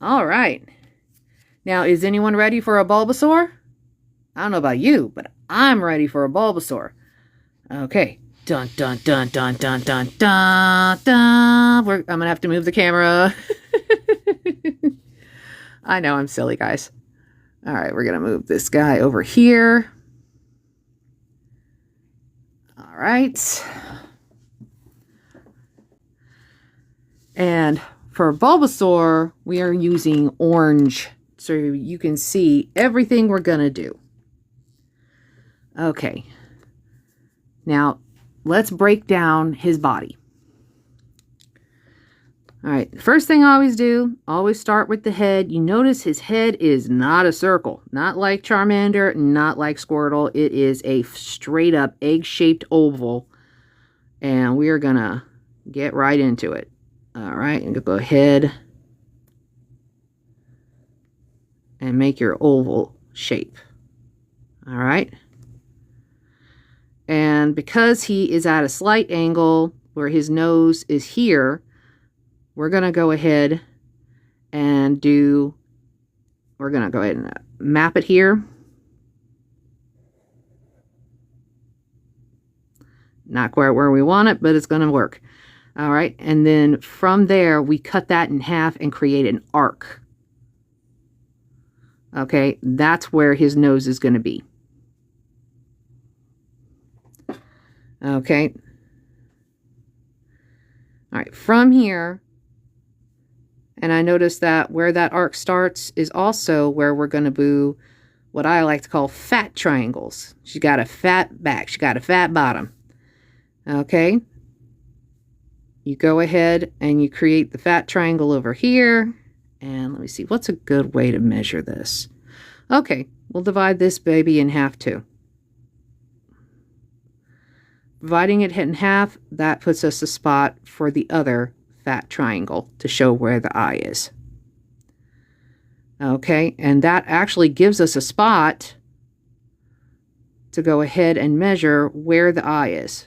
All right. Now, is anyone ready for a Bulbasaur? I don't know about you, but I'm ready for a Bulbasaur. Okay. Dun dun dun dun dun dun dun dun. I'm gonna have to move the camera. I know I'm silly, guys. All right, we're gonna move this guy over here. All right. And for Bulbasaur, we are using orange so you can see everything we're gonna do. Okay. Now, let's break down his body. All right, first thing I always do, always start with the head. You notice his head is not a circle, not like Charmander, not like Squirtle. It is a straight up egg-shaped oval, and we are gonna get right into it. All right, and go ahead and make your oval shape. All right. And because he is at a slight angle where his nose is here, we're going to go ahead and we're going to go ahead and map it here. Not quite where we want it, but it's going to work. All right. And then from there, we cut that in half and create an arc. Okay. That's where his nose is going to be. Okay. All right. From here, and I noticed that where that arc starts is also where we're going to do what I like to call fat triangles. She's got a fat back. She's got a fat bottom. Okay. You go ahead and you create the fat triangle over here. And let me see, what's a good way to measure this? Okay, we'll divide this baby in half too. Dividing it in half, that puts us a spot for the other fat triangle to show where the eye is. Okay, and that actually gives us a spot to go ahead and measure where the eye is.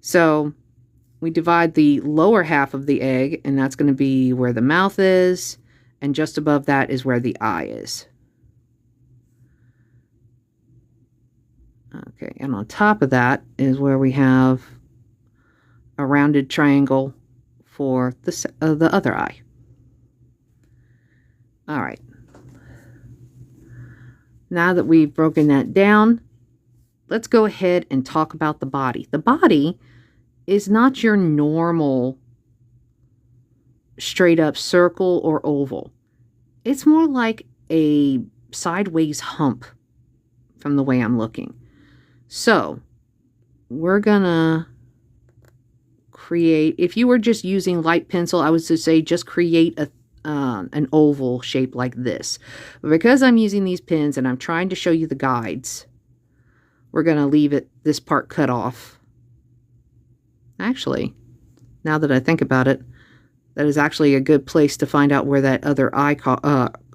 So we divide the lower half of the egg, and that's going to be where the mouth is, and just above that is where the eye is. Okay, and on top of that is where we have a rounded triangle for the other eye. All right. Now that we've broken that down, let's go ahead and talk about the body. The body is not your normal straight up circle or oval. It's more like a sideways hump from the way I'm looking. So we're gonna create, if you were just using light pencil, I would say just create an oval shape like this. But because I'm using these pens and I'm trying to show you the guides, we're gonna leave this part cut off. Actually, now that I think about it, that is actually a good place to find out where that other eye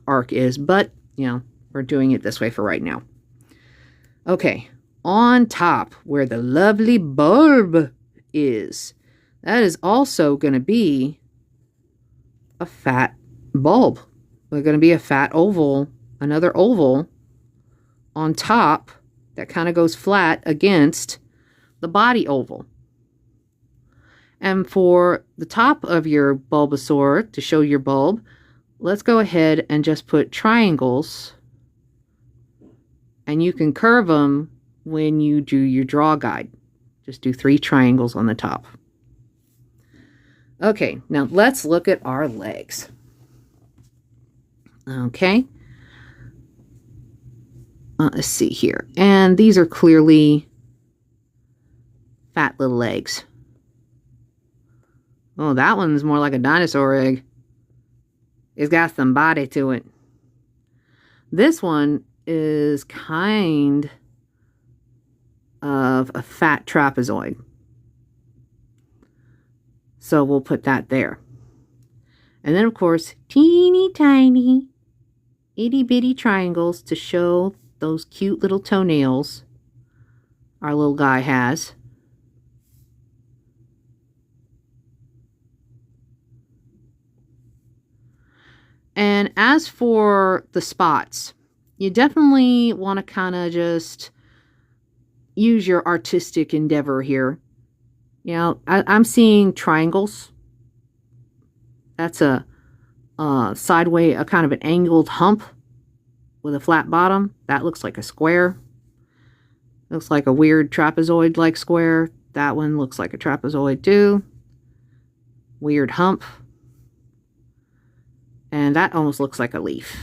arc is. But, you know, we're doing it this way for right now. Okay, on top, where the lovely bulb is, that is also going to be a fat bulb. We're going to be a fat oval, another oval on top that kind of goes flat against the body oval. And for the top of your Bulbasaur, to show your bulb, let's go ahead and just put triangles. And you can curve them when you do your draw guide. Just do 3 triangles on the top. Okay, now let's look at our legs. Okay. Let's see here. And these are clearly fat little legs. Oh, that one's more like a dinosaur egg. It's got some body to it. This one is kind of a fat trapezoid. So we'll put that there. And then, of course, teeny tiny itty bitty triangles to show those cute little toenails our little guy has. And as for the spots, you definitely want to kind of just use your artistic endeavor here. You know, I'm seeing triangles. That's a sideways, a kind of an angled hump with a flat bottom. That looks like a square. Looks like a weird trapezoid-like square. That one looks like a trapezoid too. Weird hump. And that almost looks like a leaf.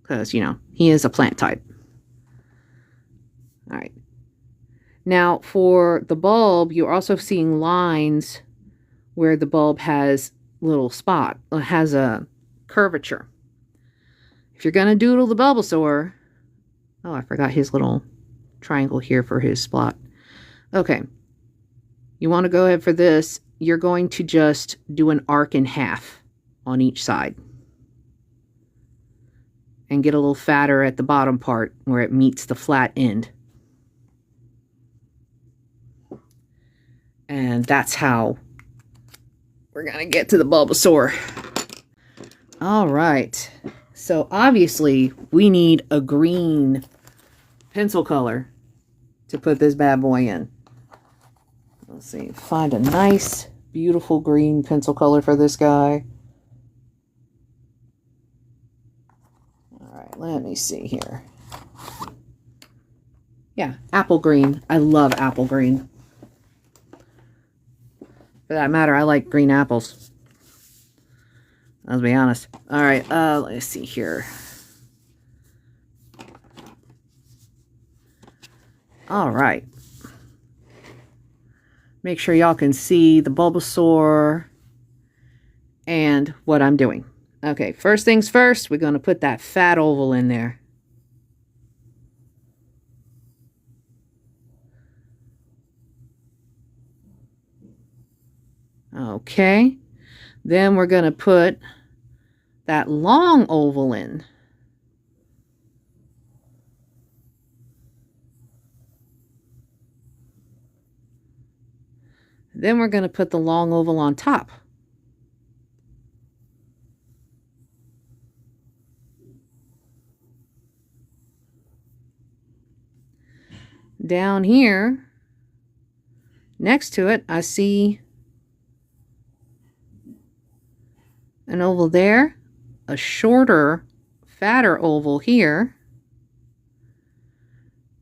Because, you know, he is a plant type. Alright. Now, for the bulb, you're also seeing lines where the bulb has little spot, has a curvature. If you're going to doodle the Bulbasaur... Oh, I forgot his little triangle here for his spot. Okay. You want to go ahead for this. You're going to just do an arc in half on each side. And get a little fatter at the bottom part where it meets the flat end. And that's how we're going to get to the Bulbasaur. Alright. So obviously we need a green pencil color to put this bad boy in. Let's see. Find a nice, beautiful green pencil color for this guy. Alright, let me see here. Yeah, apple green. I love apple green. For that matter, I like green apples. Let's be honest. Alright, let's see here. Alright. Make sure y'all can see the Bulbasaur and what I'm doing. Okay, first things first, we're going to put that fat oval in there. Okay, then we're going to put that long oval in. Then we're going to put the long oval on top. Down here, next to it, I see an oval there, a shorter, fatter oval here,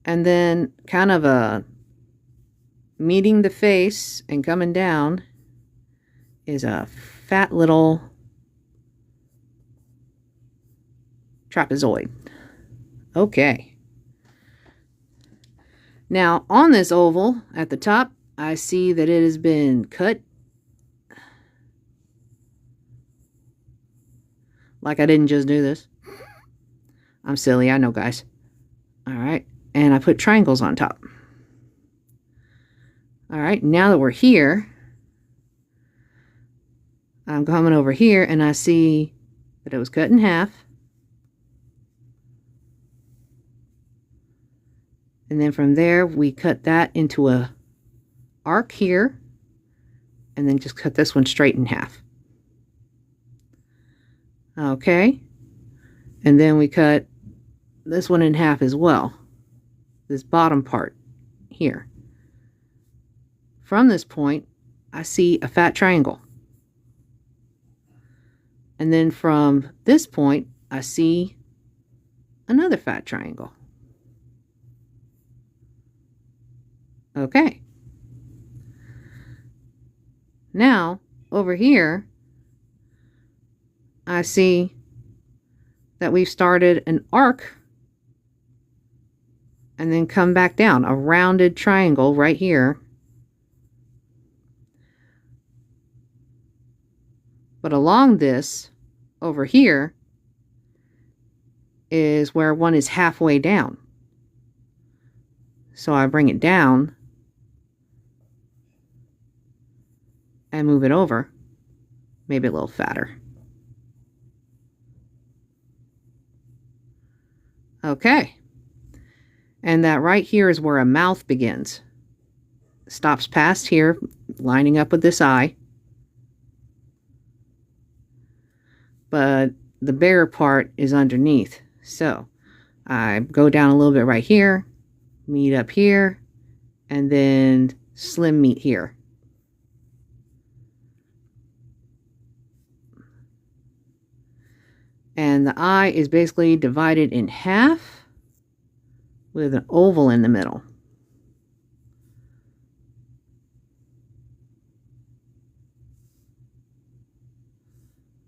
and then kind of a meeting the face and coming down is a fat little trapezoid. Okay. Now, on this oval at the top, I see that it has been cut. Like I didn't just do this. I'm silly, I know, guys. Alright, and I put triangles on top. Alright, now that we're here, I'm coming over here and I see that it was cut in half. And then from there, we cut that into a arc here. And then just cut this one straight in half. Okay. And then we cut this one in half as well. This bottom part here. From this point, I see a fat triangle. And then from this point, I see another fat triangle. Okay. Now, over here, I see that we've started an arc and then come back down, a rounded triangle right here. But along this, over here, is where one is halfway down. So I bring it down and move it over, maybe a little fatter. Okay. And that right here is where a mouth begins. Stops past here, lining up with this eye. But the bigger part is underneath. So I go down a little bit right here, meet up here, and then slim meet here. And the eye is basically divided in half with an oval in the middle.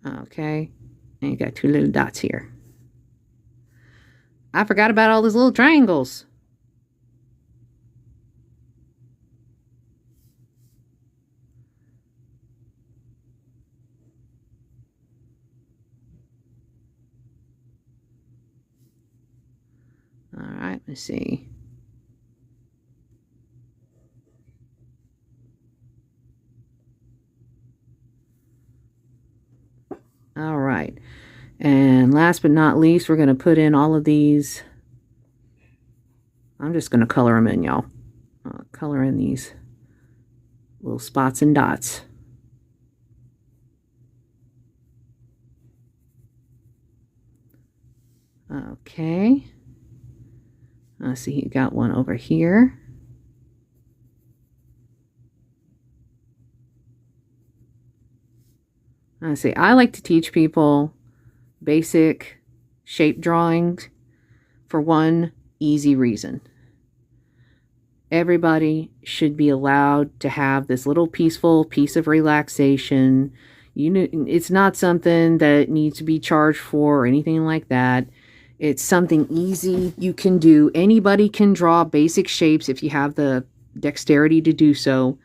Okay, and you got two little dots here. I forgot about all those little triangles. All right, let's see. All right, and last but not least, we're going to put in all of these. I'm just going to color them in, y'all. Color in these little spots and dots. Okay. Let's see, you got one over here. Let's see, I like to teach people basic shape drawings for one easy reason. Everybody should be allowed to have this little peaceful piece of relaxation. You know, it's not something that needs to be charged for or anything like that. It's something easy you can do. Anybody can draw basic shapes if you have the dexterity to do so.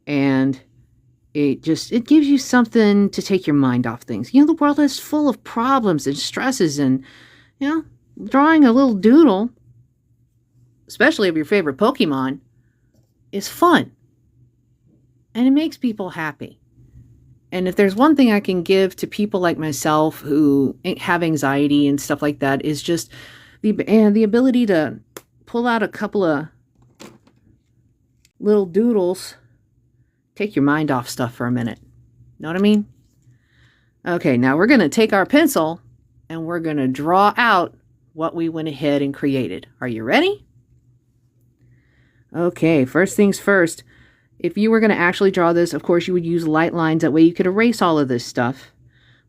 And it gives you something to take your mind off things. You know, the world is full of problems and stresses, and, you know, drawing a little doodle, especially of your favorite Pokemon, is fun. And it makes people happy. And if there's one thing I can give to people like myself who have anxiety and stuff like that, is just the ability to pull out a couple of little doodles, take your mind off stuff for a minute. Know what I mean? Okay, now we're going to take our pencil and we're going to draw out what we went ahead and created. Are you ready? Okay, first things first. If you were going to actually draw this, of course, you would use light lines. That way you could erase all of this stuff.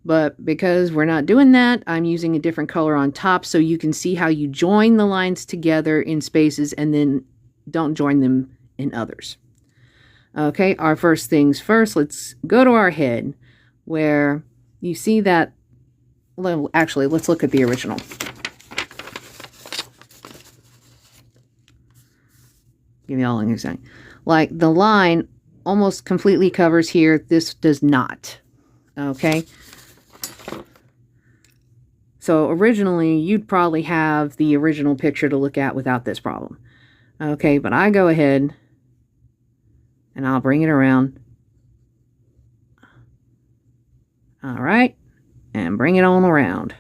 But because we're not doing that, I'm using a different color on top so you can see how you join the lines together in spaces and then don't join them in others. Okay, our first things first, let's go to our head where you see that. Well, actually, let's look at the original. Give me all an example. Like the line almost completely covers here. This does not. Okay. So originally you'd probably have the original picture to look at without this problem. Okay, but I go ahead and I'll bring it around. All right, and bring it on around.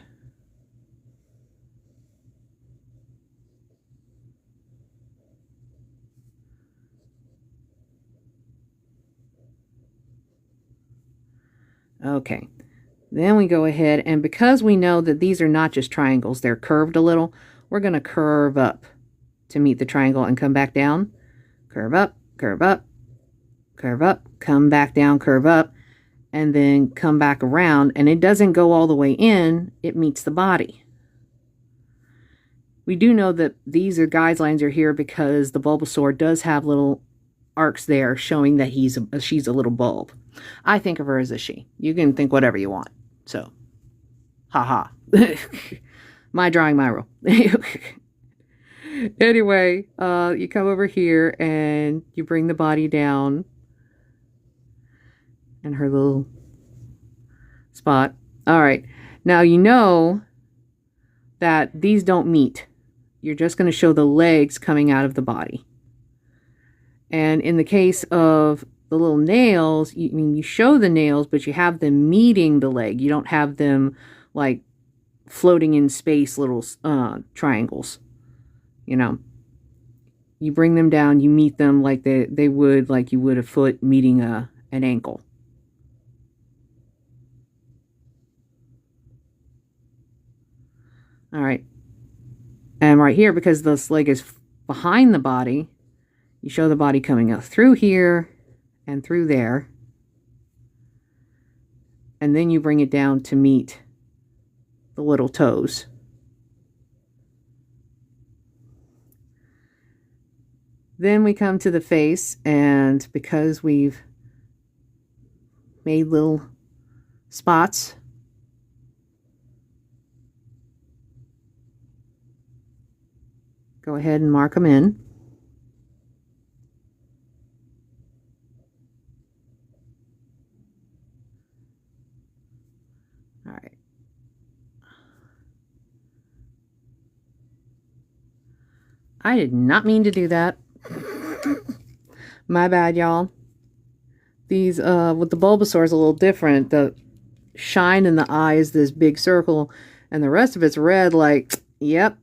Okay, then we go ahead, and because we know that these are not just triangles, they're curved a little, we're going to curve up to meet the triangle and come back down. Curve up, curve up, curve up, come back down, curve up, and then come back around, and it doesn't go all the way in, it meets the body. We do know that these guidelines are here because the Bulbasaur does have little arcs there showing that she's a little bulb. I think of her as a she. You can think whatever you want. So, haha. My drawing, my rule. Anyway, you come over here and you bring the body down and her little spot. All right. Now you know that these don't meet. You're just going to show the legs coming out of the body. And in the case of the little nails, you show the nails, but you have them meeting the leg. You don't have them like floating in space, little triangles. You know, you bring them down, you meet them like they would, like you would a foot meeting an ankle. All right. And right here, because this leg is behind the body, you show the body coming up through here and through there. And then you bring it down to meet the little toes. Then we come to the face, and because we've made little spots, go ahead and mark them in. All right. I did not mean to do that. My bad, y'all. These, with the Bulbasaur is a little different. The shine in the eye is this big circle, and the rest of it's red, like, yep.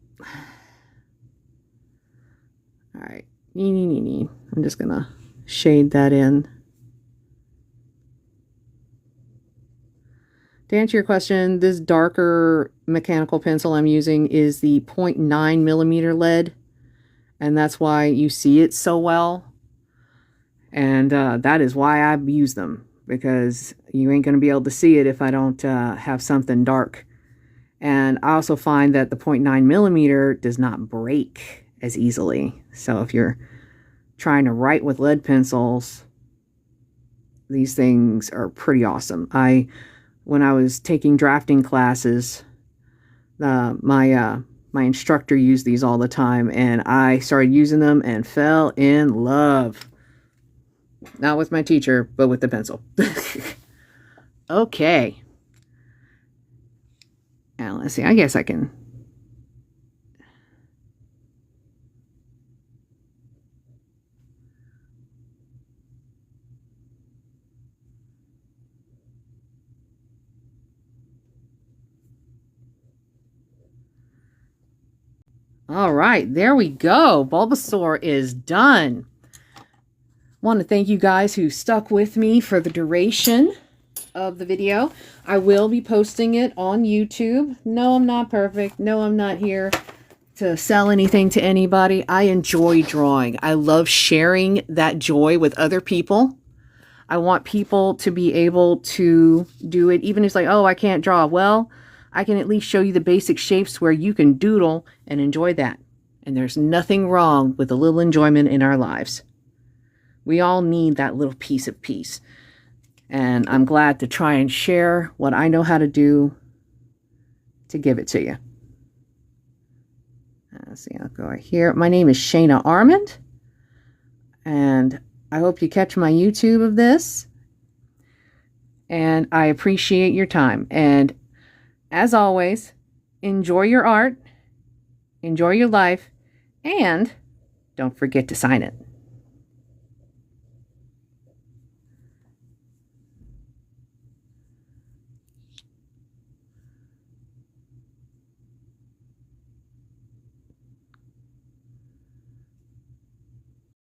All right. I'm just going to shade that in. To answer your question, this darker mechanical pencil I'm using is the 0.9 millimeter lead, and that's why you see it so well. And that is why I use them, because you ain't going to be able to see it if I don't have something dark. And I also find that the 0.9 millimeter does not break as easily. So if you're trying to write with lead pencils, these things are pretty awesome. When I was taking drafting classes, my instructor used these all the time, and I started using them and fell in love. Not with my teacher, but with the pencil. Okay. Now, let's see. I guess I can... All right, there we go. Bulbasaur is done. Want to thank you guys who stuck with me for the duration of the video. I will be posting it on YouTube. No, I'm not perfect. No, I'm not here to sell anything to anybody. I enjoy drawing. I love sharing that joy with other people. I want people to be able to do it, even if it's like, oh, I can't draw. Well, I can at least show you the basic shapes where you can doodle and enjoy that. And there's nothing wrong with a little enjoyment in our lives. We all need that little piece of peace. And I'm glad to try and share what I know how to do to give it to you. Let's see, I'll go right here. My name is Shayna Armond. And I hope you catch my YouTube of this. And I appreciate your time. And as always, enjoy your art, enjoy your life, and don't forget to sign it.